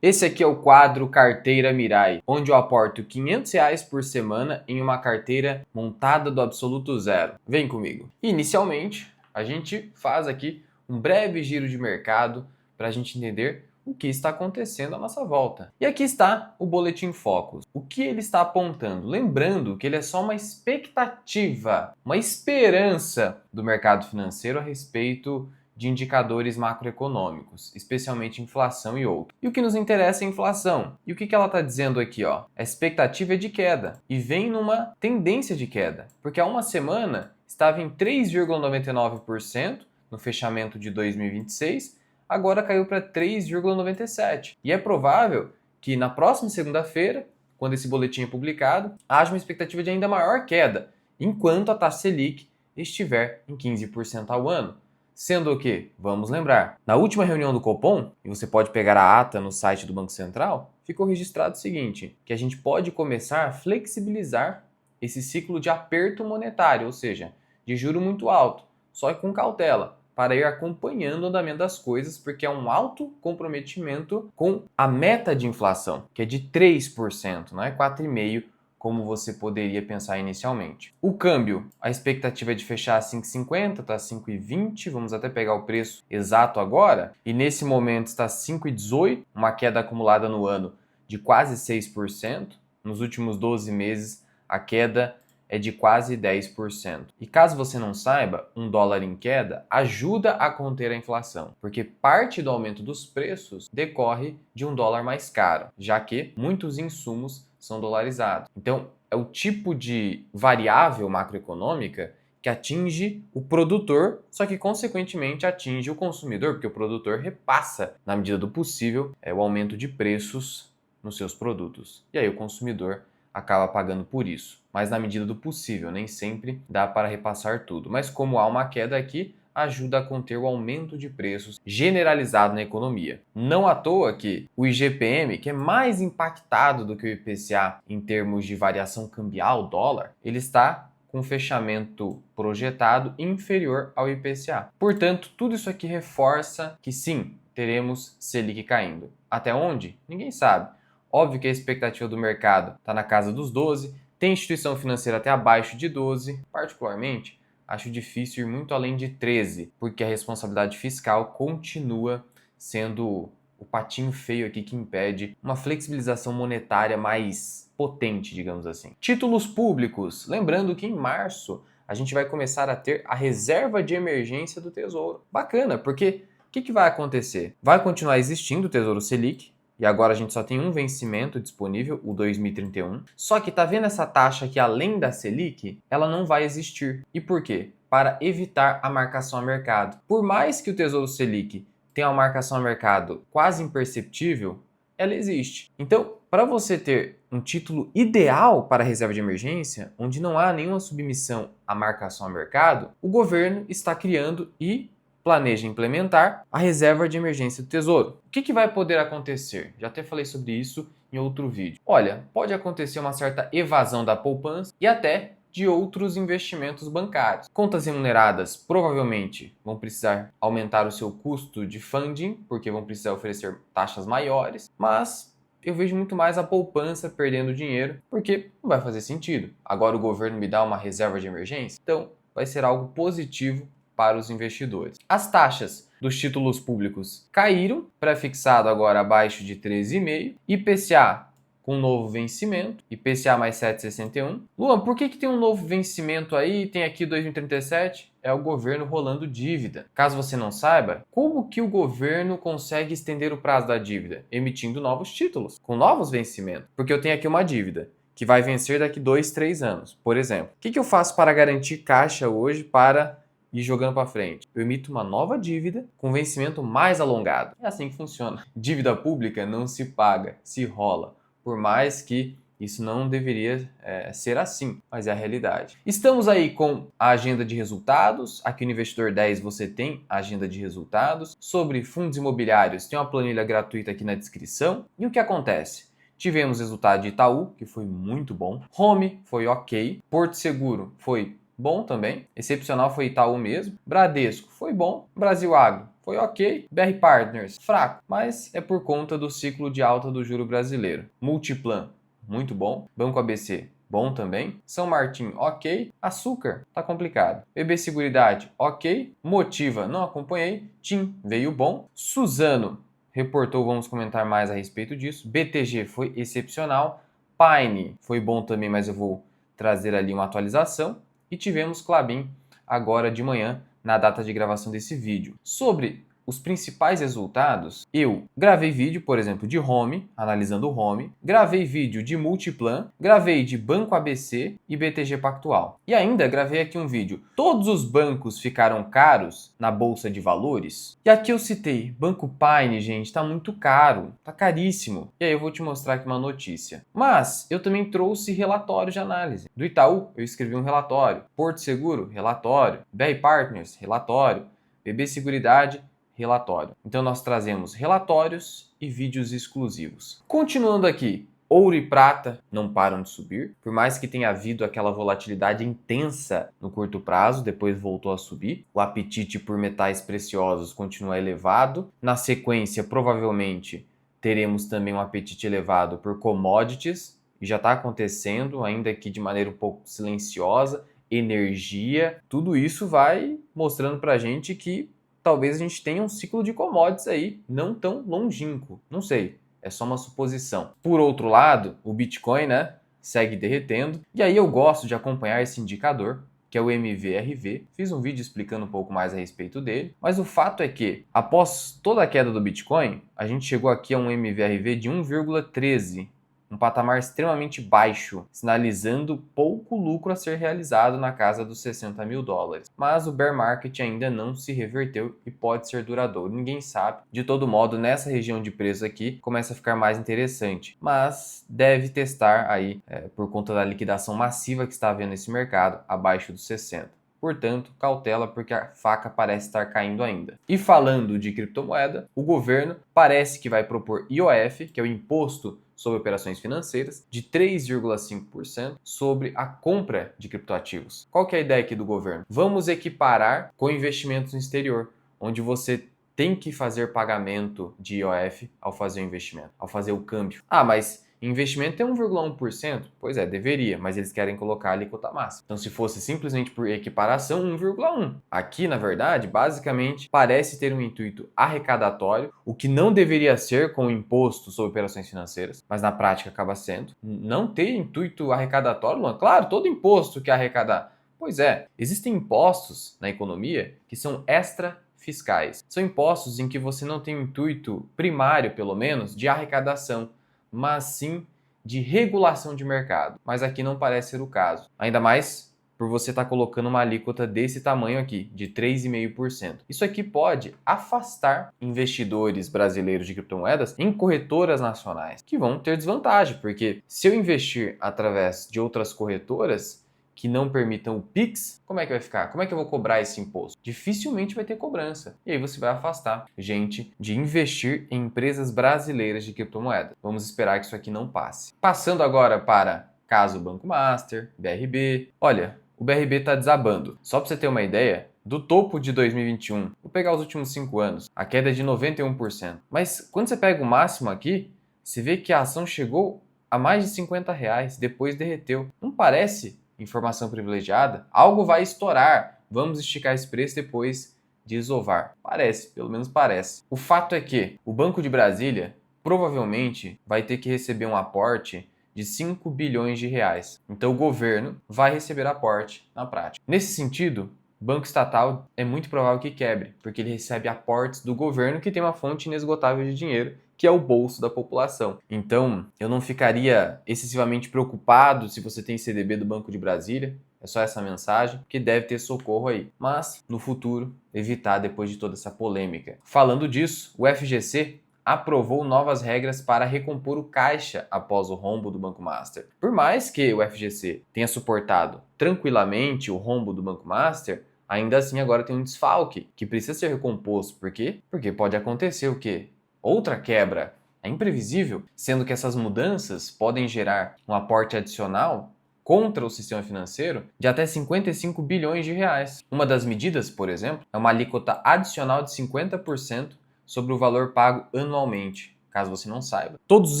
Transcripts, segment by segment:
Esse aqui é o quadro Carteira Mirai, onde eu aporto R$ 500 por semana em uma carteira montada do absoluto zero. Vem comigo. Inicialmente, a gente faz aqui um breve giro de mercado para a gente entender o que está acontecendo à nossa volta. E aqui está o Boletim Focus. O que ele está apontando? Lembrando que ele é só uma expectativa, uma esperança do mercado financeiro a respeito de indicadores macroeconômicos, especialmente inflação e outros. E o que nos interessa é a inflação. E o que ela está dizendo aqui? A expectativa é de queda e vem numa tendência de queda, porque há uma semana estava em 3,99% no fechamento de 2026, agora caiu para 3,97%. E é provável que na próxima segunda-feira, quando esse boletim é publicado, haja uma expectativa de ainda maior queda, enquanto a taxa Selic estiver em 15% ao ano. Sendo o que, vamos lembrar, na última reunião do Copom, e você pode pegar a ata no site do Banco Central, ficou registrado o seguinte, que a gente pode começar a flexibilizar esse ciclo de aperto monetário, ou seja, de juro muito alto, só que com cautela, para ir acompanhando o andamento das coisas, porque é um alto comprometimento com a meta de inflação, que é de 3%, não é 4,5%, como você poderia pensar inicialmente. O câmbio, a expectativa é de fechar a 5,50, está 5,20, vamos até pegar o preço exato agora, e nesse momento está 5,18, uma queda acumulada no ano de quase 6%, nos últimos 12 meses a queda é de quase 10%. E caso você não saiba, um dólar em queda ajuda a conter a inflação, porque parte do aumento dos preços decorre de um dólar mais caro, já que muitos insumos são dolarizados. Então, é o tipo de variável macroeconômica que atinge o produtor, só que consequentemente atinge o consumidor, porque o produtor repassa, na medida do possível, o aumento de preços nos seus produtos. E aí o consumidor acaba pagando por isso. Mas na medida do possível, nem sempre dá para repassar tudo. Mas como há uma queda aqui, ajuda a conter o aumento de preços generalizado na economia. Não à toa que o IGPM, que é mais impactado do que o IPCA em termos de variação cambial, dólar, ele está com fechamento projetado inferior ao IPCA. Portanto, tudo isso aqui reforça que sim, teremos Selic caindo. Até onde? Ninguém sabe. Óbvio que a expectativa do mercado está na casa dos 12, tem instituição financeira até abaixo de 12, particularmente acho difícil ir muito além de 13, porque a responsabilidade fiscal continua sendo o patinho feio aqui que impede uma flexibilização monetária mais potente, digamos assim. Títulos públicos, lembrando que em março a gente vai começar a ter a reserva de emergência do Tesouro. Bacana, porque o que vai acontecer? Vai continuar existindo o Tesouro Selic, e agora a gente só tem um vencimento disponível, o 2031. Só que tá vendo essa taxa que além da Selic, ela não vai existir. E por quê? Para evitar a marcação a mercado. Por mais que o Tesouro Selic tenha uma marcação a mercado quase imperceptível, ela existe. Então, para você ter um título ideal para a reserva de emergência, onde não há nenhuma submissão à marcação a mercado, o governo está criando e planeja implementar a reserva de emergência do Tesouro. O que vai poder acontecer? Já até falei sobre isso em outro vídeo. Olha, pode acontecer uma certa evasão da poupança e até de outros investimentos bancários. Contas remuneradas provavelmente vão precisar aumentar o seu custo de funding, porque vão precisar oferecer taxas maiores, mas eu vejo muito mais a poupança perdendo dinheiro, porque não vai fazer sentido. Agora o governo me dá uma reserva de emergência, então vai ser algo positivo para os investidores. As taxas dos títulos públicos caíram, pré-fixado agora abaixo de 13,5%, IPCA com novo vencimento, IPCA mais 7,61%. Luan, por que tem um novo vencimento aí? Tem aqui 2037? É o governo rolando dívida. Caso você não saiba, como que o governo consegue estender o prazo da dívida? Emitindo novos títulos, com novos vencimentos. Porque eu tenho aqui uma dívida que vai vencer daqui 2, 3 anos, por exemplo. O que eu faço para garantir caixa hoje para e jogando para frente? Eu emito uma nova dívida com vencimento mais alongado. É assim que funciona. Dívida pública não se paga, se rola. Por mais que isso não deveria ser assim, mas é a realidade. Estamos aí com a agenda de resultados. Aqui no Investidor 10 você tem a agenda de resultados. Sobre fundos imobiliários, tem uma planilha gratuita aqui na descrição. E o que acontece? Tivemos resultado de Itaú, que foi muito bom. Home foi ok. Porto Seguro foi bom também. Excepcional foi Itaú mesmo. Bradesco foi bom. Brasil Agro foi ok. BR Partners, fraco, mas é por conta do ciclo de alta do juro brasileiro. Multiplan, muito bom. Banco ABC, bom também. São Martin, ok. Açúcar, tá complicado. BB Seguridade, ok. Motiva, não acompanhei. TIM, veio bom. Suzano, reportou, vamos comentar mais a respeito disso. BTG foi excepcional. Pine foi bom também, mas eu vou trazer ali uma atualização. E tivemos Klabin agora de manhã, na data de gravação desse vídeo. Sobre os principais resultados, eu gravei vídeo, por exemplo, de Home, analisando o Home, gravei vídeo de Multiplan, gravei de Banco ABC e BTG Pactual. E ainda gravei aqui um vídeo. Todos os bancos ficaram caros na Bolsa de Valores? E aqui eu citei Banco Pine, gente, tá muito caro, tá caríssimo. E aí eu vou te mostrar aqui uma notícia. Mas eu também trouxe relatórios de análise. Do Itaú, eu escrevi um relatório. Porto Seguro, relatório. BR Partners, relatório. BB Seguridade, relatório. Então nós trazemos relatórios e vídeos exclusivos. Continuando aqui, ouro e prata não param de subir, por mais que tenha havido aquela volatilidade intensa no curto prazo, depois voltou a subir. O apetite por metais preciosos continua elevado. Na sequência, provavelmente teremos também um apetite elevado por commodities, e já está acontecendo, ainda que de maneira um pouco silenciosa. Energia, tudo isso vai mostrando para a gente que talvez a gente tenha um ciclo de commodities aí não tão longínquo. Não sei, é só uma suposição. Por outro lado, o Bitcoin, né, segue derretendo. E aí eu gosto de acompanhar esse indicador, que é o MVRV. Fiz um vídeo explicando um pouco mais a respeito dele. Mas o fato é que, após toda a queda do Bitcoin, a gente chegou aqui a um MVRV de 1,13. Um patamar extremamente baixo, sinalizando pouco lucro a ser realizado na casa dos 60 mil dólares. Mas o bear market ainda não se reverteu e pode ser duradouro, ninguém sabe. De todo modo, nessa região de preço aqui, começa a ficar mais interessante. Mas deve testar aí, por conta da liquidação massiva que está havendo nesse mercado, abaixo dos 60. Portanto, cautela porque a faca parece estar caindo ainda. E falando de criptomoeda, o governo parece que vai propor IOF, que é o Imposto sobre Operações Financeiras, de 3,5% sobre a compra de criptoativos. Qual que é a ideia aqui do governo? Vamos equiparar com investimentos no exterior, onde você tem que fazer pagamento de IOF ao fazer o investimento, ao fazer o câmbio. Ah, mas investimento é 1,1%? Pois é, deveria, mas eles querem colocar a alíquota máxima. Então, se fosse simplesmente por equiparação, 1,1%. Aqui, na verdade, basicamente, parece ter um intuito arrecadatório, o que não deveria ser com o imposto sobre operações financeiras, mas na prática acaba sendo. Não ter intuito arrecadatório, Luan? Claro, todo imposto que arrecadar. Pois é, existem impostos na economia que são extrafiscais. São impostos em que você não tem o intuito primário, pelo menos, de arrecadação, mas sim de regulação de mercado. Mas aqui não parece ser o caso. Ainda mais por você estar colocando uma alíquota desse tamanho aqui, de 3,5%. Isso aqui pode afastar investidores brasileiros de criptomoedas em corretoras nacionais, que vão ter desvantagem, porque se eu investir através de outras corretoras que não permitam o Pix, como é que vai ficar? Como é que eu vou cobrar esse imposto? Dificilmente vai ter cobrança. E aí você vai afastar gente de investir em empresas brasileiras de criptomoeda. Vamos esperar que isso aqui não passe. Passando agora para caso Banco Master, BRB. Olha, o BRB está desabando. Só para você ter uma ideia, do topo de 2021, vou pegar os últimos 5 anos, a queda é de 91%. Mas quando você pega o máximo aqui, você vê que a ação chegou a mais de R$50, depois derreteu. Não parece informação privilegiada? Algo vai estourar. Vamos esticar esse preço depois de desovar. Parece, pelo menos parece. O fato é que o Banco de Brasília provavelmente vai ter que receber um aporte de 5 bilhões de reais. Então o governo vai receber aporte na prática. Nesse sentido, banco estatal é muito provável que quebre, porque ele recebe aportes do governo que tem uma fonte inesgotável de dinheiro, que é o bolso da população. Então, eu não ficaria excessivamente preocupado se você tem CDB do Banco de Brasília. É só essa mensagem, que deve ter socorro aí. Mas, no futuro, evitar depois de toda essa polêmica. Falando disso, o FGC aprovou novas regras para recompor o caixa após o rombo do Banco Master. Por mais que o FGC tenha suportado tranquilamente o rombo do Banco Master, ainda assim agora tem um desfalque que precisa ser recomposto. Por quê? Porque pode acontecer o quê? Outra quebra. É imprevisível, sendo que essas mudanças podem gerar um aporte adicional contra o sistema financeiro de até 55 bilhões de reais. Uma das medidas, por exemplo, é uma alíquota adicional de 50% sobre o valor pago anualmente, caso você não saiba. Todos os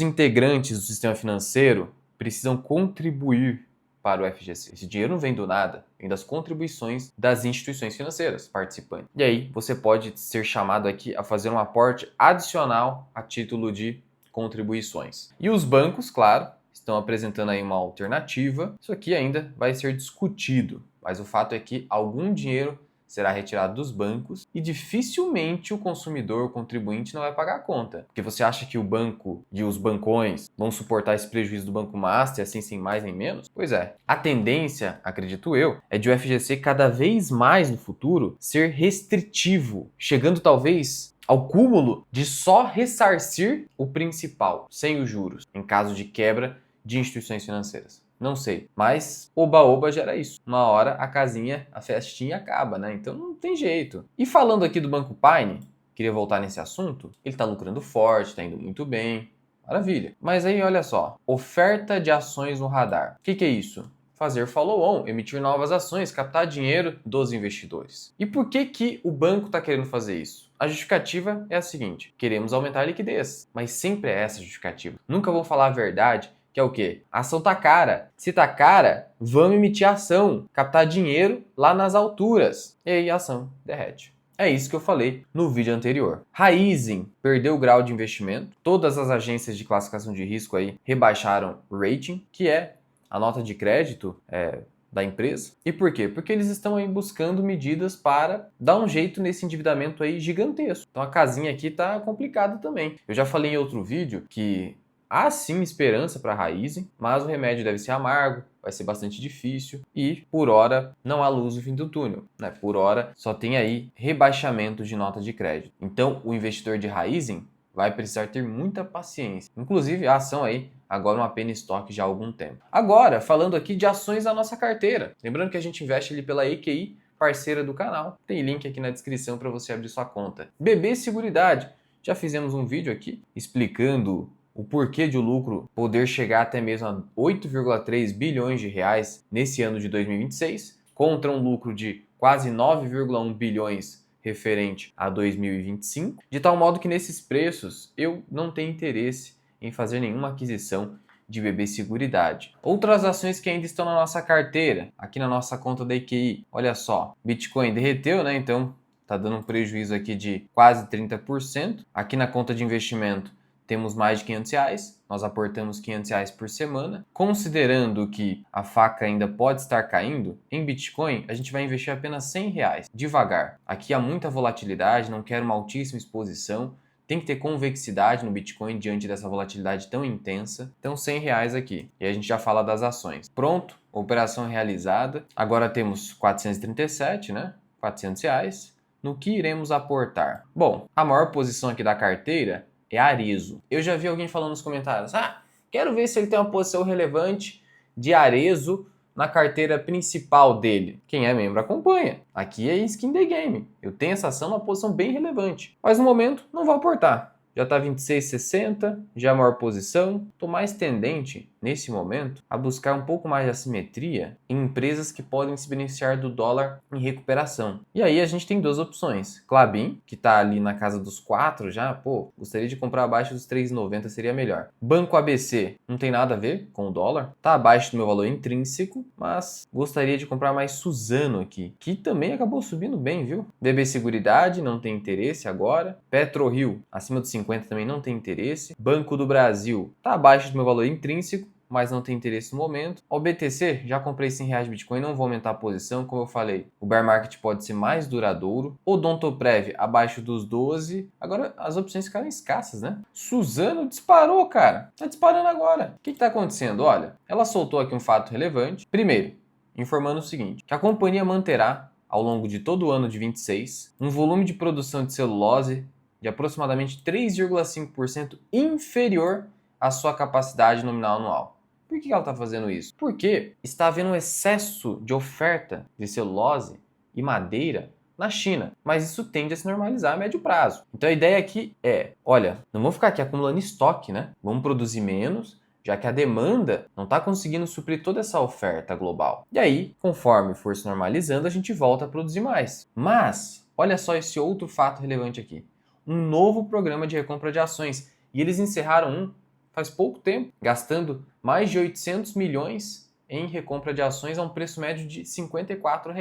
integrantes do sistema financeiro precisam contribuir para o FGC. Esse dinheiro não vem do nada, vem das contribuições das instituições financeiras participantes. E aí você pode ser chamado aqui a fazer um aporte adicional a título de contribuições. E os bancos, claro, estão apresentando aí uma alternativa. Isso aqui ainda vai ser discutido, mas o fato é que algum dinheiro será retirado dos bancos e dificilmente o consumidor, o contribuinte, não vai pagar a conta. Porque você acha que o banco e os bancões vão suportar esse prejuízo do Banco Master, assim, sem mais nem menos? Pois é. A tendência, acredito eu, é de o FGC cada vez mais no futuro ser restritivo, chegando talvez ao cúmulo de só ressarcir o principal, sem os juros, em caso de quebra de instituições financeiras. Não sei, mas oba-oba gera isso. Uma hora a casinha, a festinha acaba, né? Então não tem jeito. E falando aqui do Banco Pine, queria voltar nesse assunto, ele tá lucrando forte, tá indo muito bem, maravilha. Mas aí olha só, oferta de ações no radar. O que é isso? Fazer follow-on, emitir novas ações, captar dinheiro dos investidores. E por que o banco está querendo fazer isso? A justificativa é a seguinte: queremos aumentar a liquidez, mas sempre é essa a justificativa. Nunca vou falar a verdade, que é o quê? A ação tá cara. Se tá cara, vamos emitir ação, captar dinheiro lá nas alturas. E aí a ação derrete. É isso que eu falei no vídeo anterior. Raizen perdeu o grau de investimento. Todas as agências de classificação de risco aí rebaixaram o rating, que é a nota de crédito da empresa. E por quê? Porque eles estão aí buscando medidas para dar um jeito nesse endividamento aí gigantesco. Então a casinha aqui tá complicada também. Eu já falei em outro vídeo que há sim esperança para a Raizen, mas o remédio deve ser amargo, vai ser bastante difícil e, por hora, não há luz no fim do túnel, né? Por hora, só tem aí rebaixamento de nota de crédito. Então, o investidor de Raizen vai precisar ter muita paciência. Inclusive, a ação aí agora uma pena estoque já há algum tempo. Agora, falando aqui de ações da nossa carteira. Lembrando que a gente investe ali pela EQI, parceira do canal. Tem link aqui na descrição para você abrir sua conta. BB Seguridade. Já fizemos um vídeo aqui explicando o porquê de o lucro poder chegar até mesmo a 8,3 bilhões de reais nesse ano de 2026, contra um lucro de quase 9,1 bilhões referente a 2025, de tal modo que nesses preços eu não tenho interesse em fazer nenhuma aquisição de BB Seguridade. Outras ações que ainda estão na nossa carteira, aqui na nossa conta da EQI, olha só, Bitcoin derreteu, né? Então tá dando um prejuízo aqui de quase 30%. Aqui na conta de investimento temos mais de R$500, nós aportamos R$500 por semana. Considerando que a faca ainda pode estar caindo, em Bitcoin a gente vai investir apenas R$100, devagar. Aqui há muita volatilidade, não quero uma altíssima exposição, tem que ter convexidade no Bitcoin diante dessa volatilidade tão intensa. Então R$100 aqui, e a gente já fala das ações. Pronto, operação realizada. Agora temos 437, né? R$400. No que iremos aportar? Bom, a maior posição aqui da carteira é Arezo. Eu já vi alguém falando nos comentários, quero ver se ele tem uma posição relevante de Arezo na carteira principal dele. Quem é membro acompanha. Aqui é Skin the Game. Eu tenho essa ação numa posição bem relevante. Mas no momento não vou aportar. Já está 26,60, já é a maior posição. Estou mais tendente, nesse momento, a buscar um pouco mais de assimetria em empresas que podem se beneficiar do dólar em recuperação. E aí a gente tem duas opções. Klabin, que está ali na casa dos 4 já, gostaria de comprar abaixo dos 3,90, seria melhor. Banco ABC, não tem nada a ver com o dólar, está abaixo do meu valor intrínseco, mas gostaria de comprar mais Suzano aqui, que também acabou subindo bem, viu? BB Seguridade, não tem interesse agora. PetroRio, acima dos 50 também não tem interesse. Banco do Brasil, está abaixo do meu valor intrínseco, mas não tem interesse no momento. O BTC, já comprei R$100 de Bitcoin, não vou aumentar a posição, como eu falei. O bear market pode ser mais duradouro. Odontoprev, abaixo dos 12. Agora as opções ficaram escassas, né? Suzano disparou, cara. Tá disparando agora. O que tá acontecendo? Olha, ela soltou aqui um fato relevante. Primeiro, informando o seguinte, que a companhia manterá, ao longo de todo o ano de 26, um volume de produção de celulose de aproximadamente 3,5% inferior à sua capacidade nominal anual. Por que ela está fazendo isso? Porque está havendo um excesso de oferta de celulose e madeira na China, mas isso tende a se normalizar a médio prazo. Então a ideia aqui é, olha, não vamos ficar aqui acumulando estoque, né? Vamos produzir menos, já que a demanda não está conseguindo suprir toda essa oferta global. E aí, conforme for se normalizando, a gente volta a produzir mais. Mas, olha só esse outro fato relevante aqui. Um novo programa de recompra de ações. E eles encerraram um faz pouco tempo, gastando mais de 800 milhões em recompra de ações a um preço médio de R$ 54.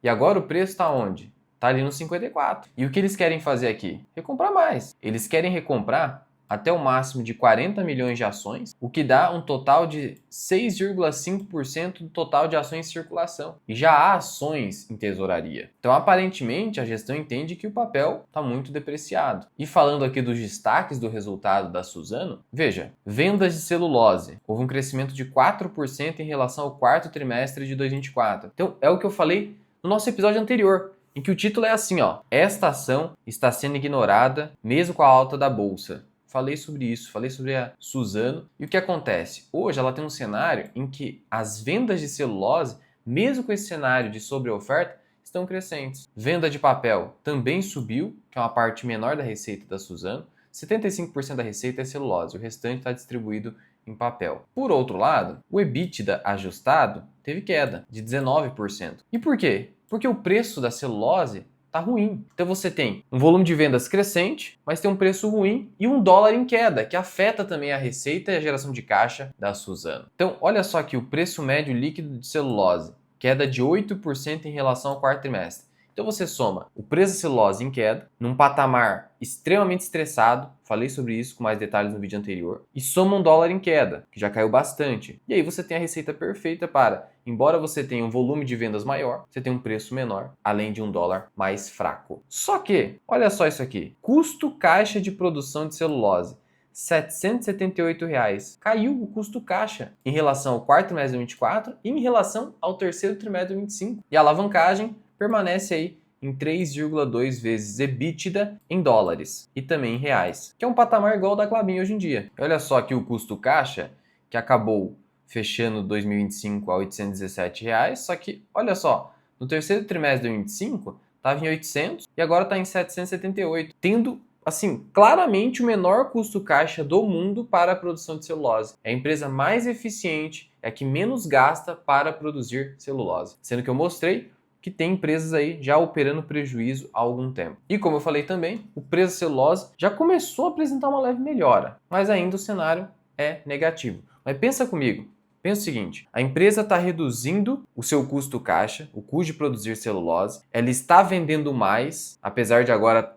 E agora o preço está onde? Está ali no 54. E o que eles querem fazer aqui? Recomprar mais. Eles querem recomprar até o máximo de 40 milhões de ações, o que dá um total de 6,5% do total de ações em circulação. E já há ações em tesouraria. Então, aparentemente, a gestão entende que o papel está muito depreciado. E falando aqui dos destaques do resultado da Suzano, veja, vendas de celulose. Houve um crescimento de 4% em relação ao quarto trimestre de 2024. Então, é o que eu falei no nosso episódio anterior, em que o título é assim, ó: esta ação está sendo ignorada mesmo com a alta da bolsa. Falei sobre isso, falei sobre a Suzano. E o que acontece? Hoje ela tem um cenário em que as vendas de celulose, mesmo com esse cenário de sobreoferta, estão crescentes. Venda de papel também subiu, que é uma parte menor da receita da Suzano. 75% da receita é celulose, o restante está distribuído em papel. Por outro lado, o EBITDA ajustado teve queda de 19%. E por quê? Porque o preço da celulose tá ruim. Então você tem um volume de vendas crescente, mas tem um preço ruim e um dólar em queda, que afeta também a receita e a geração de caixa da Suzano. Então, olha só aqui o preço médio líquido de celulose, queda de 8% em relação ao quarto trimestre. Então você soma o preço da celulose em queda, num patamar extremamente estressado, falei sobre isso com mais detalhes no vídeo anterior, e soma um dólar em queda, que já caiu bastante. E aí você tem a receita perfeita para, embora você tenha um volume de vendas maior, você tem um preço menor, além de um dólar mais fraco. Só que, olha só isso aqui, custo caixa de produção de celulose. R$ 778. Caiu o custo caixa em relação ao quarto trimestre de 2024 e em relação ao terceiro trimestre de 2025. E a alavancagem permanece aí em 3,2 vezes EBITDA em dólares e também em reais, que é um patamar igual ao da Klabin hoje em dia. Olha só aqui o custo caixa, que acabou fechando 2025 a R$ 817, só que, olha só, no terceiro trimestre de 2025 estava em 800 e agora está em 778, tendo assim, claramente o menor custo caixa do mundo para a produção de celulose. É a empresa mais eficiente, é a que menos gasta para produzir celulose. Sendo que eu mostrei que tem empresas aí já operando prejuízo há algum tempo. E como eu falei também, o preço da celulose já começou a apresentar uma leve melhora, mas ainda o cenário é negativo. Mas pensa comigo, pensa o seguinte, a empresa está reduzindo o seu custo caixa, o custo de produzir celulose, ela está vendendo mais, apesar de agora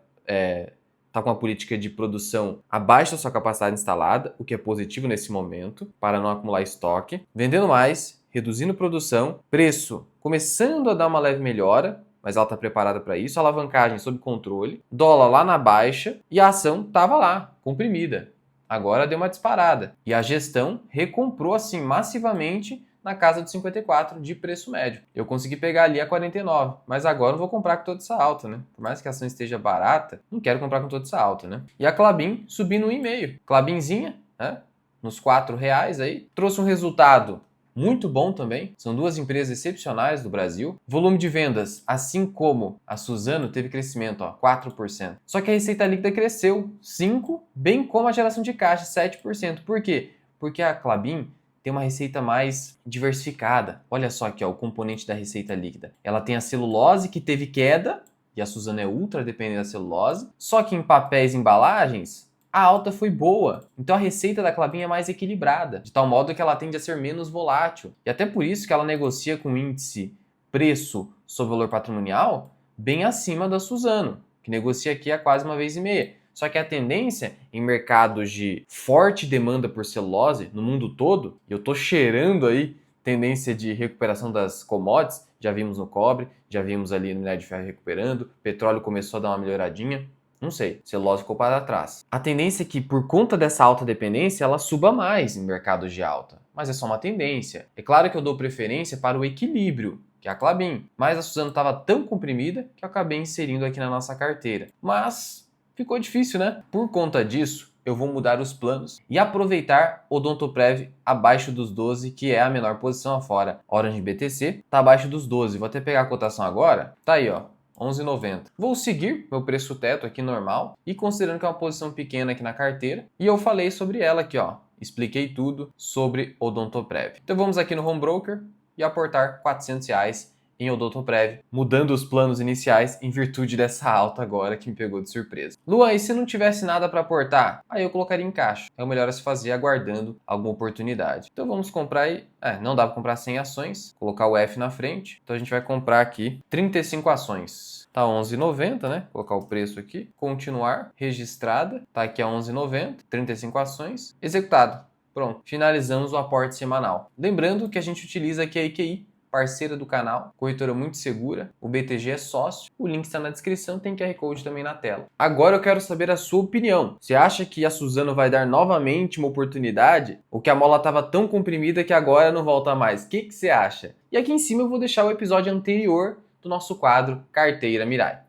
está com a política de produção abaixo da sua capacidade instalada, o que é positivo nesse momento, para não acumular estoque, vendendo mais, reduzindo produção, preço começando a dar uma leve melhora, mas ela está preparada para isso, alavancagem sob controle, dólar lá na baixa e a ação estava lá, comprimida. Agora deu uma disparada. E a gestão recomprou assim massivamente na casa de 54 de preço médio. Eu consegui pegar ali a 49, mas agora não vou comprar com toda essa alta, né? Por mais que a ação esteja barata, não quero comprar com toda essa alta, né? E a Klabin subindo 1,5. Klabinzinha, né? Nos R$ 4 aí, trouxe um resultado muito bom também. São duas empresas excepcionais do Brasil. Volume de vendas, assim como a Suzano, teve crescimento, 4%. Só que a receita líquida cresceu 5%, bem como a geração de caixa, 7%. Por quê? Porque a Klabin tem uma receita mais diversificada. Olha só aqui, o componente da receita líquida. Ela tem a celulose, que teve queda, e a Suzano é ultra dependente da celulose. Só que em papéis e embalagens, a alta foi boa. Então a receita da Klabin é mais equilibrada, de tal modo que ela tende a ser menos volátil. E até por isso que ela negocia com índice preço sobre valor patrimonial bem acima da Suzano, que negocia aqui a quase 1,5 vezes. Só que a tendência em mercados de forte demanda por celulose no mundo todo, e eu estou cheirando aí tendência de recuperação das commodities, já vimos no cobre, já vimos ali no minério de ferro recuperando, petróleo começou a dar uma melhoradinha, não sei, celulose ficou para trás. A tendência é que por conta dessa alta dependência, ela suba mais em mercados de alta, mas é só uma tendência. É claro que eu dou preferência para o equilíbrio, que é a Klabin, mas a Suzano estava tão comprimida que eu acabei inserindo aqui na nossa carteira. Mas ficou difícil, né? Por conta disso, eu vou mudar os planos e aproveitar o Odontoprev abaixo dos 12, que é a menor posição afora. Orange BTC está abaixo dos 12. Vou até pegar a cotação agora. Tá aí, ó. 11,90. Vou seguir meu preço teto aqui normal e considerando que é uma posição pequena aqui na carteira. E eu falei sobre ela aqui, ó. Expliquei tudo sobre Odontoprev. Então vamos aqui no Home Broker e aportar R$ 400 em Odontoprev, mudando os planos iniciais em virtude dessa alta agora que me pegou de surpresa. Luan, e se não tivesse nada para aportar? Aí eu colocaria em caixa. É o melhor a se fazer aguardando alguma oportunidade. Então vamos comprar aí. Não dá para comprar 100 ações, colocar o F na frente. Então a gente vai comprar aqui 35 ações. Tá 11,90, né? Vou colocar o preço aqui. Continuar, registrada. Tá aqui a 11,90, 35 ações. Executado. Pronto. Finalizamos o aporte semanal. Lembrando que a gente utiliza aqui a EQI, parceira do canal, corretora muito segura. O BTG é sócio. O link está na descrição, tem QR Code também na tela. Agora eu quero saber a sua opinião. Você acha que a Suzano vai dar novamente uma oportunidade? Ou que a mola estava tão comprimida que agora não volta mais? O que você acha? E aqui em cima eu vou deixar o episódio anterior do nosso quadro Carteira Mirai.